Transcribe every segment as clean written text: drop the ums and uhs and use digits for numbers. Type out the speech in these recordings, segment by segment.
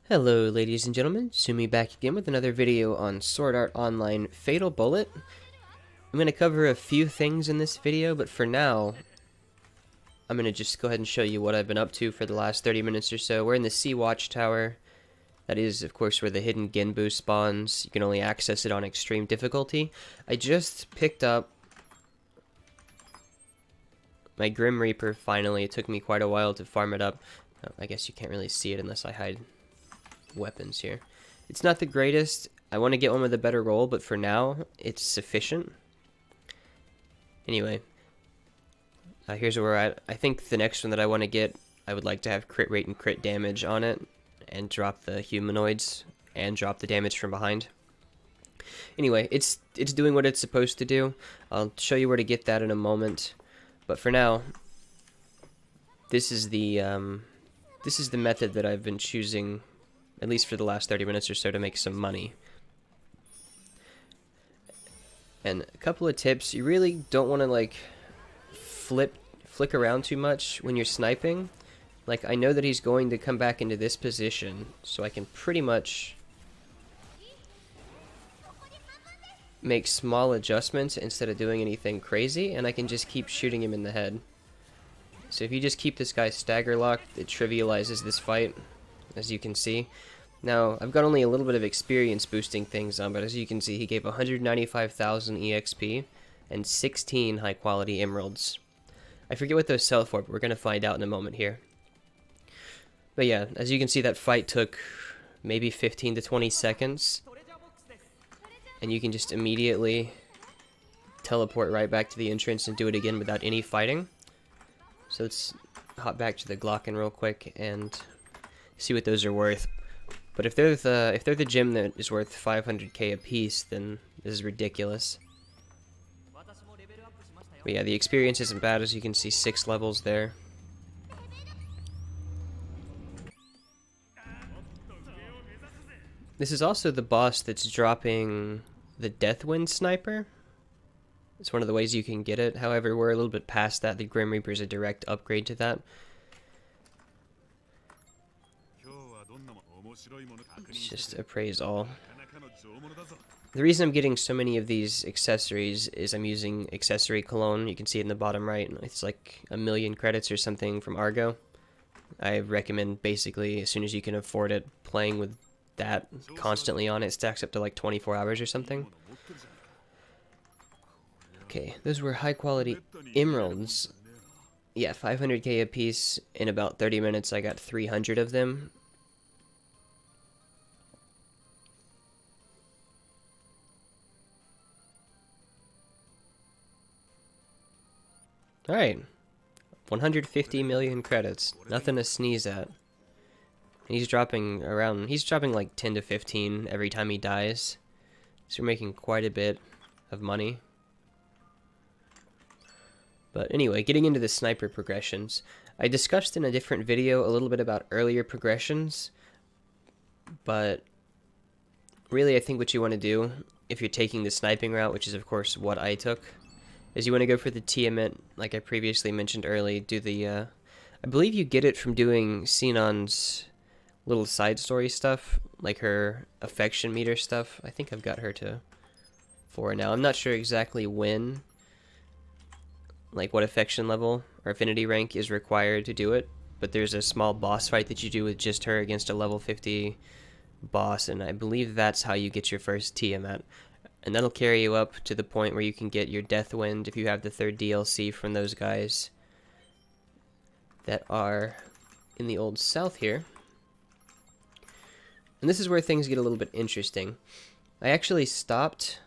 Hello ladies and gentlemen, Sumi back again with another video on Sword Art Online Fatal Bullet. I'm going to cover a few things in this video, but for now, I'm going to just go ahead and show you what I've been up to for the last 30 minutes or so. We're in the C Watchtower. That is, of course, where the hidden Genbu spawns. You can only access it on extreme difficulty. I just picked up my Grim Reaper finally. It took me quite a while to farm it up. I guess you can't really see it unless I hide weapons here. It's not the greatest. I want to get one with a better roll, but for now, it's sufficient. Anyway, here's where we're at. I think the next one that I want to get, I would like to have crit rate and crit damage on it, and drop the humanoids, and drop the damage from behind. Anyway, it's doing what it's supposed to do. I'll show you where to get that in a moment, but for now, this is the method that I've been choosing, at least for the last 30 minutes or so, to make some money. And a couple of tips: you really don't want to like flick around too much when you're sniping. Like, I know that he's going to come back into this position, so I can pretty much make small adjustments instead of doing anything crazy, and I can just keep shooting him in the head. So if you just keep this guy stagger locked, it trivializes this fight, as you can see. Now, I've got only a little bit of experience boosting things on, but as you can see, he gave 195,000 EXP and 16 high-quality emeralds. I forget what those sell for, but we're going to find out in a moment here. But yeah, as you can see, that fight took maybe 15 to 20 seconds. And you can just immediately teleport right back to the entrance and do it again without any fighting. So let's hop back to the Glocken real quick and see what those are worth. But if they're the gem that is worth 500k a piece, then this is ridiculous. But yeah, the experience isn't bad, as you can see, 6 levels there. This is also the boss that's dropping the Deathwind Sniper. It's one of the ways you can get it. However, we're a little bit past that. The Grim Reaper is a direct upgrade to that. Let's just appraise all. The reason I'm getting so many of these accessories is I'm using accessory cologne. You can see it in the bottom right. It's like 1,000,000 credits or something from Argo. I recommend, basically, as soon as you can afford it, playing with that constantly on it. It stacks up to like 24 hours or something. Okay, those were high quality emeralds. Yeah, 500k a piece. In about 30 minutes I got 300 of them. Alright, 150 million credits. Nothing to sneeze at. He's dropping like 10 to 15 every time he dies. So we're making quite a bit of money. But anyway, getting into the sniper progressions. I discussed in a different video a little bit about earlier progressions. But really, I think what you want to do, if you're taking the sniping route, which is of course what I took, is you want to go for the Tiamat, like I previously mentioned early. Do the, I believe you get it from doing Sinon's little side story stuff, like her affection meter stuff. I think I've got her to 4 now. I'm not sure exactly when, like what affection level or affinity rank is required to do it, but there's a small boss fight that you do with just her against a level 50 boss, and I believe that's how you get your first Tiamat. And that'll carry you up to the point where you can get your Deathwind if you have the 3rd DLC from those guys that are in the Old South here. And this is where things get a little bit interesting. I actually stopped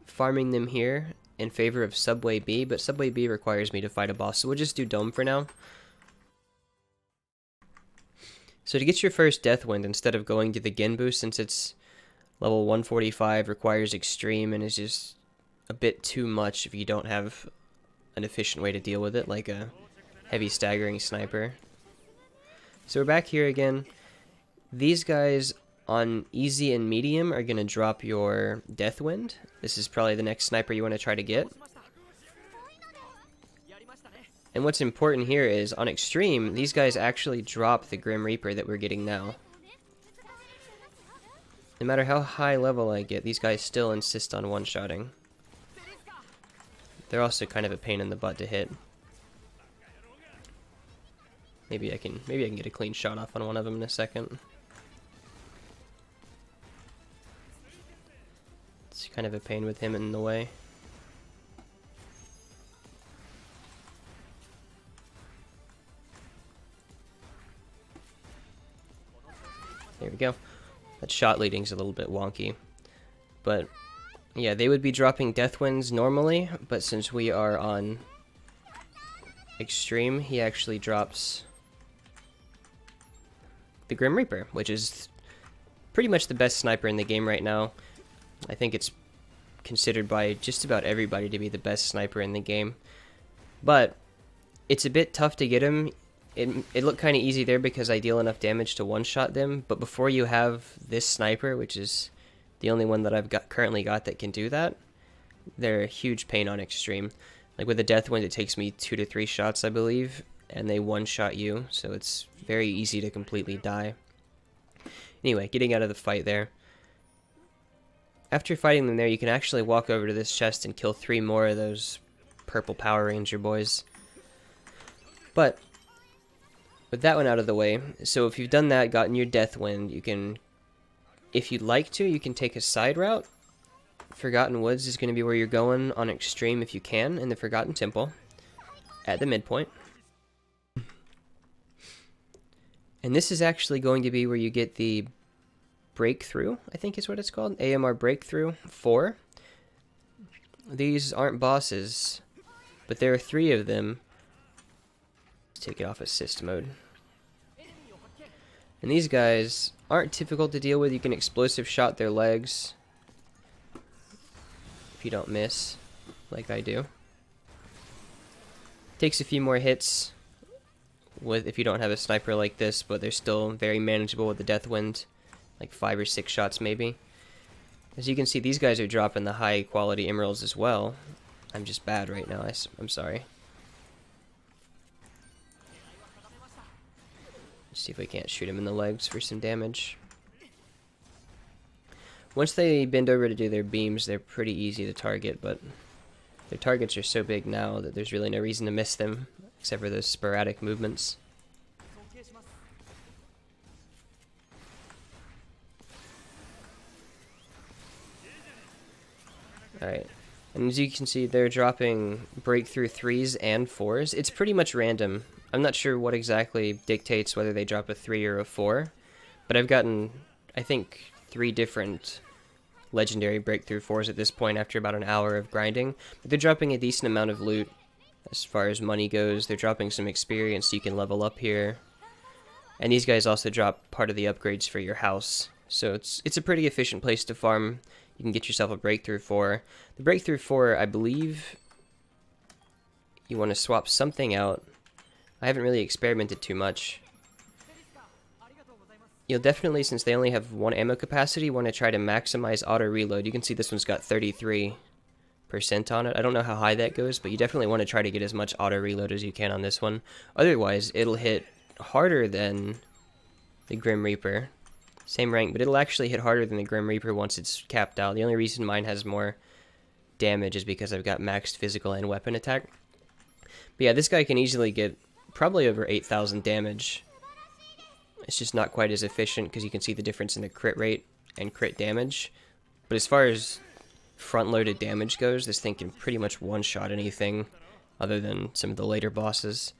farming them here in favor of Subway B, but Subway B requires me to fight a boss, so we'll just do Dome for now. So to get your first Deathwind, instead of going to the Genbu, since it's level 145, requires extreme and is just a bit too much if you don't have an efficient way to deal with it, like a heavy staggering sniper. So we're back here again. These guys on easy and medium are going to drop your Deathwind. This is probably the next sniper you want to try to get. And what's important here is, on extreme, these guys actually drop the Grim Reaper that we're getting now. no matter how high level I get, these guys still insist on one-shotting. They're also kind of a pain in the butt to hit. Maybe I can get a clean shot off on one of them in a second. It's kind of a pain with him in the way. There we go. That shot leading's a little bit wonky. But yeah, they would be dropping Death Winds normally, but since we are on Extreme, he actually drops the Grim Reaper, which is pretty much the best sniper in the game right now. I think it's considered by just about everybody to be the best sniper in the game. But it's a bit tough to get him. It looked kind of easy there because I deal enough damage to one-shot them, but before you have this sniper, which is the only one that I've currently got that can do that, they're a huge pain on Extreme. Like with the Death Wind, it takes me 2 to 3 shots, I believe, and they one-shot you, so it's very easy to completely die. Anyway, getting out of the fight there. After fighting them there, you can actually walk over to this chest and kill 3 more of those purple Power Ranger boys. But with that one out of the way, so if you've done that, gotten your Death Wind, you can, if you'd like to, you can take a side route. Forgotten Woods is going to be where you're going on Extreme if you can, in the Forgotten Temple, at the midpoint. And this is actually going to be where you get the Breakthrough, I think is what it's called, AMR Breakthrough 4. These aren't bosses, but there are 3 of them. Let's take it off assist mode. And these guys aren't difficult to deal with. You can explosive shot their legs if you don't miss, like I do. Takes a few more hits with if you don't have a sniper like this, but they're still very manageable with the Death Wind, like 5 or 6 shots maybe. As you can see, these guys are dropping the high quality emeralds as well. I'm just bad right now, I'm sorry. Let's see if we can't shoot him in the legs for some damage. Once they bend over to do their beams, they're pretty easy to target, but their targets are so big now that there's really no reason to miss them, except for those sporadic movements. Alright, and as you can see, they're dropping Breakthrough 3s and 4s. It's pretty much random. I'm not sure what exactly dictates whether they drop a 3 or a 4, but I've gotten, I think, 3 different legendary Breakthrough 4s at this point after about an hour of grinding. But they're dropping a decent amount of loot as far as money goes. They're dropping some experience so you can level up here. And these guys also drop part of the upgrades for your house. So it's a pretty efficient place to farm. You can get yourself a Breakthrough 4. The Breakthrough 4, I believe you want to swap something out. I haven't really experimented too much. You'll definitely, since they only have 1 ammo capacity, want to try to maximize auto reload. You can see this one's got 33% on it. I don't know how high that goes, but you definitely want to try to get as much auto reload as you can on this one. Otherwise, it'll hit harder than the Grim Reaper. Same rank, but it'll actually hit harder than the Grim Reaper once it's capped out. The only reason mine has more damage is because I've got maxed physical and weapon attack. But yeah, this guy can easily get probably over 8,000 damage. It's just not quite as efficient because you can see the difference in the crit rate and crit damage. But as far as front-loaded damage goes, this thing can pretty much one-shot anything other than some of the later bosses.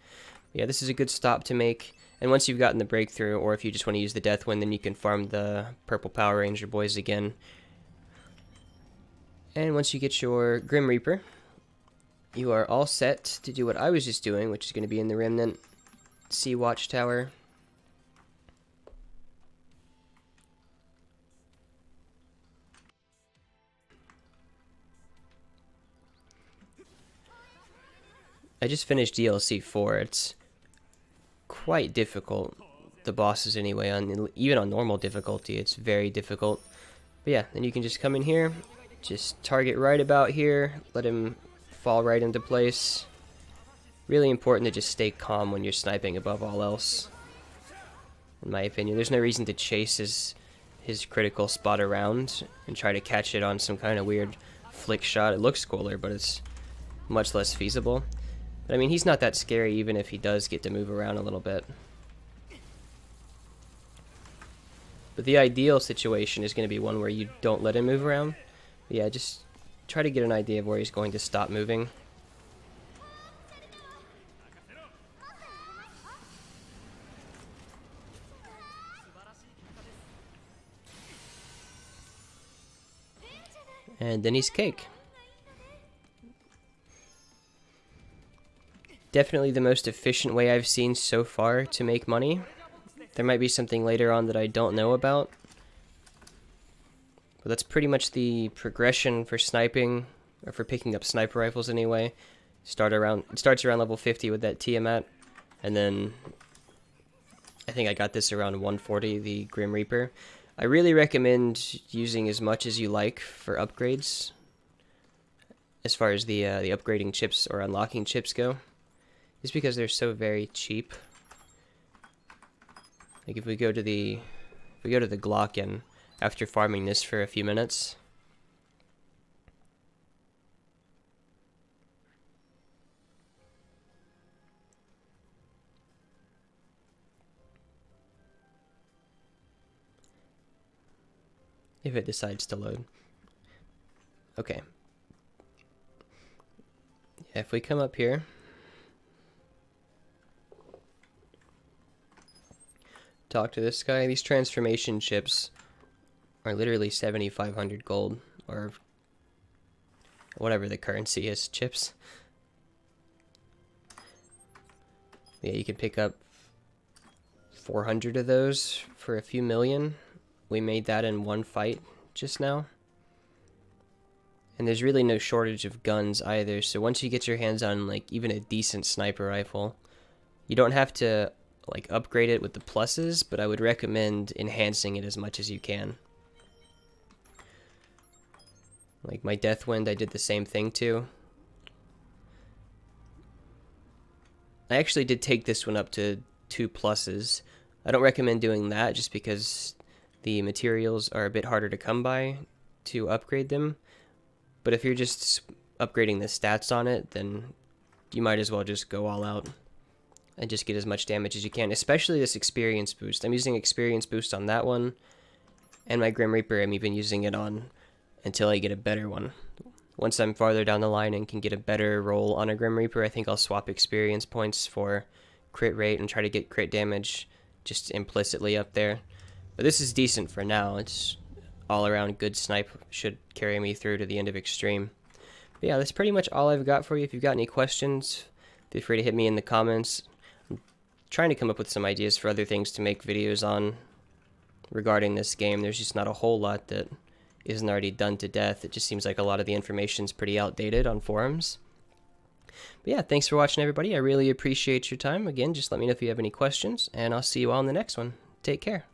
But yeah, this is a good stop to make. And once you've gotten the Breakthrough, or if you just want to use the Death Wind, then you can farm the purple Power Ranger boys again. And once you get your Grim Reaper, you are all set to do what I was just doing, which is going to be in the Remnant C Watchtower. I just finished DLC 4. It's quite difficult. The bosses anyway, even on normal difficulty, it's very difficult. But yeah, then you can just come in here, just target right about here, let him fall right into place. Really important to just stay calm when you're sniping above all else, in my opinion. There's no reason to chase his critical spot around and try to catch it on some kind of weird flick shot. It looks cooler, but it's much less feasible. But I mean, he's not that scary even if he does get to move around a little bit. But the ideal situation is going to be one where you don't let him move around. But yeah, just try to get an idea of where he's going to stop moving. And then he's cake. Definitely the most efficient way I've seen so far to make money. There might be something later on that I don't know about. But that's pretty much the progression for sniping, or for picking up sniper rifles anyway. It starts around level 50 with that Tiamat, and then I think I got this around 140, the Grim Reaper. I really recommend using as much as you like for upgrades, as far as the upgrading chips or unlocking chips go, just because they're so very cheap. Like if we go to the Glock, and after farming this for a few minutes, if it decides to load. Okay. Yeah, if we come up here, talk to this guy, these transformation chips are literally 7,500 gold, or whatever the currency is, chips. Yeah, you can pick up 400 of those for a few million. We made that in one fight just now. And there's really no shortage of guns either, so once you get your hands on like even a decent sniper rifle, you don't have to like upgrade it with the pluses, but I would recommend enhancing it as much as you can. Like my Deathwind, I did the same thing too. I actually did take this one up to 2 pluses. I don't recommend doing that just because the materials are a bit harder to come by to upgrade them. But if you're just upgrading the stats on it, then you might as well just go all out and just get as much damage as you can, especially this experience boost. I'm using experience boost on that one, and my Grim Reaper I'm even using it on until I get a better one. Once I'm farther down the line and can get a better roll on a Grim Reaper, I think I'll swap experience points for crit rate and try to get crit damage just implicitly up there. But this is decent for now. It's all around good snipe, should carry me through to the end of extreme. But yeah, that's pretty much all I've got for you. If you've got any questions, feel free to hit me in the comments. I'm trying to come up with some ideas for other things to make videos on regarding this game. There's just not a whole lot that isn't already done to death. It just seems like a lot of the information's pretty outdated on forums. But yeah, thanks for watching, everybody. I really appreciate your time. Again, just let me know if you have any questions, and I'll see you all in the next one. Take care.